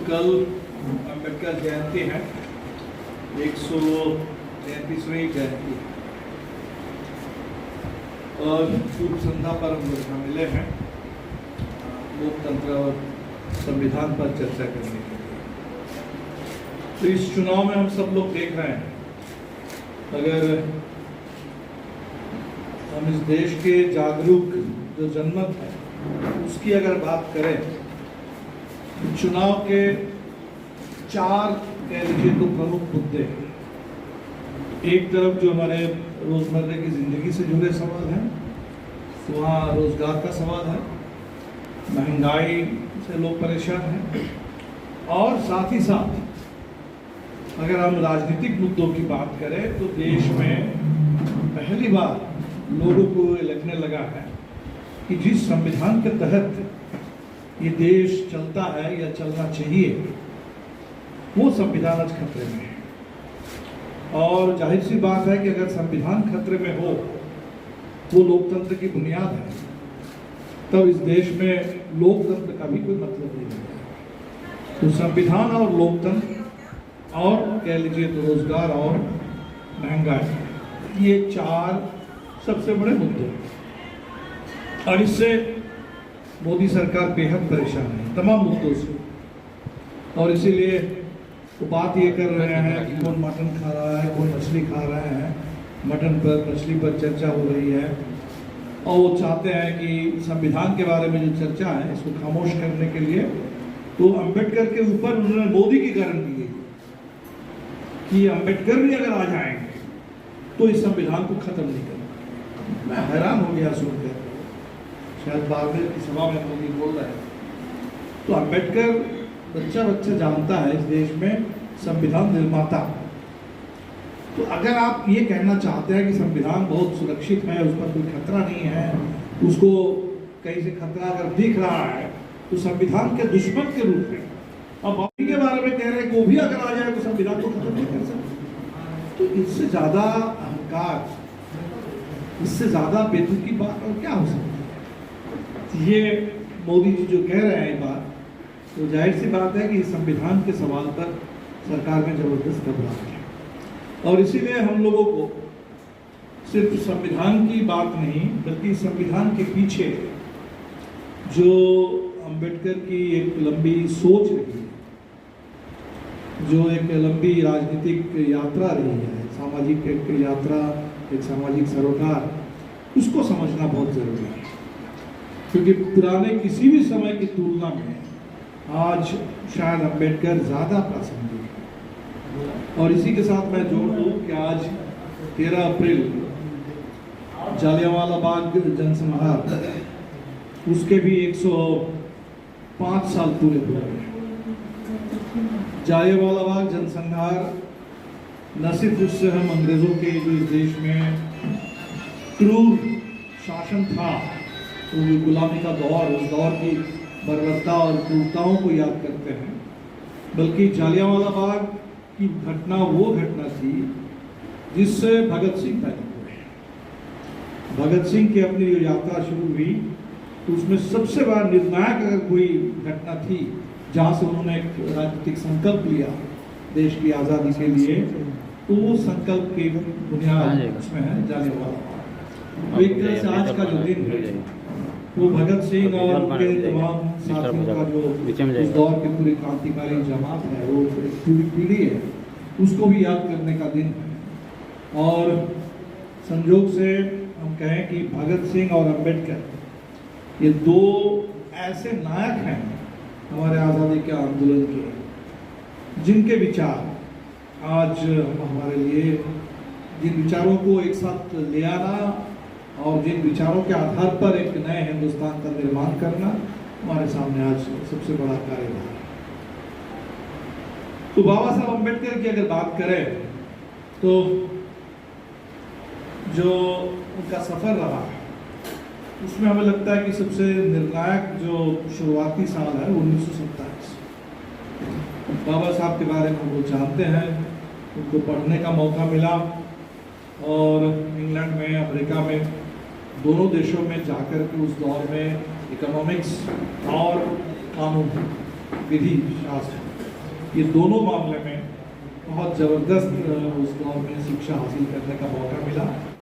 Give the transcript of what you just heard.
कल अम्बेडकर जयंती है, 133वीं जयंती है और शुभ संध्या पर हम लोग यहाँ मिले हैं लोकतंत्र और संविधान पर चर्चा करने के लिए। तो इस चुनाव में हम सब लोग देख रहे हैं, अगर हम इस देश के जागरूक जो जनमत है उसकी अगर बात करें तो चुनाव के 4 कह लीजिए तो प्रमुख मुद्दे हैं। एक तरफ जो हमारे रोजमर्रा की जिंदगी से जुड़े सवाल हैं, तो वहाँ रोजगार का सवाल है, महंगाई से लोग परेशान हैं, और साथ ही साथ अगर हम राजनीतिक मुद्दों की बात करें तो देश में पहली बार लोगों को लगने लगा है कि जिस संविधान के तहत ये देश चलता है या चलना चाहिए वो संविधान आज खतरे में है। और जाहिर सी बात है कि अगर संविधान खतरे में हो, वो लोकतंत्र की बुनियाद है, तब इस देश में लोकतंत्र का भी कोई मतलब नहीं है। तो संविधान और लोकतंत्र और कह लीजिए तो रोजगार और महंगाई, ये 4 सबसे बड़े मुद्दे हैं और इससे मोदी सरकार बेहद परेशान है तमाम मुद्दों से। और इसीलिए वो बात ये कर रहे हैं कि कौन मटन खा रहा है, कौन मछली खा रहे हैं, मटन पर मछली पर चर्चा हो रही है, और वो चाहते हैं कि संविधान के बारे में जो चर्चा है इसको खामोश करने के लिए तो अम्बेडकर के ऊपर उन्होंने मोदी की गारंटी दी कि अम्बेडकर भी अगर आ जाएंगे तो इस संविधान को खत्म नहीं करेंगे। मैं हैरान हो गया सुनकर, शायद बारहवीं की सभा में मोदी बोल रहे हैं। तो अम्बेडकर बच्चा बच्चा जानता है इस देश में संविधान निर्माता। तो अगर आप ये कहना चाहते हैं कि संविधान बहुत सुरक्षित है, उस पर कोई खतरा नहीं है, उसको कहीं से खतरा अगर दिख रहा है तो संविधान के दुश्मन के रूप में अब मोदी के बारे में कह रहे हैं कि वो भी अगर आ जाए तो संविधान को खत्म नहीं कर सकते। तो इससे ज्यादा अहंकार, इससे ज्यादा बेतुकी बात और क्या हो सकती है। ये मोदी जी जो कह रहे हैं बात, तो जाहिर सी बात है कि संविधान के सवाल पर सरकार में जबरदस्त घबराहट है। और इसीलिए हम लोगों को सिर्फ संविधान की बात नहीं बल्कि संविधान के पीछे जो अम्बेडकर की एक लंबी सोच रही है, जो एक लंबी राजनीतिक यात्रा रही है, सामाजिक एक यात्रा, एक सामाजिक सरोकार, उसको समझना बहुत जरूरी है। क्योंकि पुराने किसी भी समय की तुलना में आज शायद अम्बेडकर ज़्यादा प्रासंगिक है। और इसी के साथ मैं जोड़ दूँ कि आज 13 अप्रैल जालियांवाला बाग जनसंहार, उसके भी 105 साल पूरे हुए हैं। जालियांवाला बाग जनसंहार न सिर्फ उससे हम अंग्रेज़ों के जो इस देश में क्रूर शासन था, तो गुलामी का दौर, उस दौर की बर्बरता और क्रूरताओं को याद करते हैं, बल्कि जालियांवाला बाग की घटना वो घटना थी जिससे भगत सिंह पैदा हुए। भगत सिंह की अपनी जो यात्रा शुरू हुई तो उसमें सबसे बड़ा निर्णायक अगर कोई घटना थी जहाँ से उन्होंने एक राजनीतिक संकल्प लिया देश की आज़ादी के लिए, तो वो संकल्प की बुनियाद उसमें है जालियांवाला बाग। तो एक तरह से आज का जो दिन है वो भगत सिंह और उनके तमाम साथियों का जो उस दौर की पूरी क्रांतिकारी जमात है, वो पूरी पीढ़ी है, उसको भी याद करने का दिन है। और संयोग से हम कहें कि भगत सिंह और अम्बेडकर ये 2 ऐसे नायक हैं हमारे आज़ादी के आंदोलन के, जिनके विचार आज हमारे लिए, जिन विचारों को एक साथ ले आना और जिन विचारों के आधार पर एक नए हिंदुस्तान का निर्माण करना हमारे सामने आज सबसे बड़ा कार्य है। तो बाबा साहब अम्बेडकर की अगर बात करें तो जो उनका सफर रहा उसमें हमें लगता है कि सबसे निर्णायक जो शुरुआती साल है 1927। बाबा साहब के बारे में वो जानते हैं, उनको पढ़ने का मौका मिला और इंग्लैंड में, अमेरिका में, दोनों देशों में जाकर के उस दौर में इकोनॉमिक्स और कानून, विधि शास्त्र ये दोनों मामले में बहुत ज़बरदस्त उस दौर में शिक्षा हासिल करने का मौका मिला।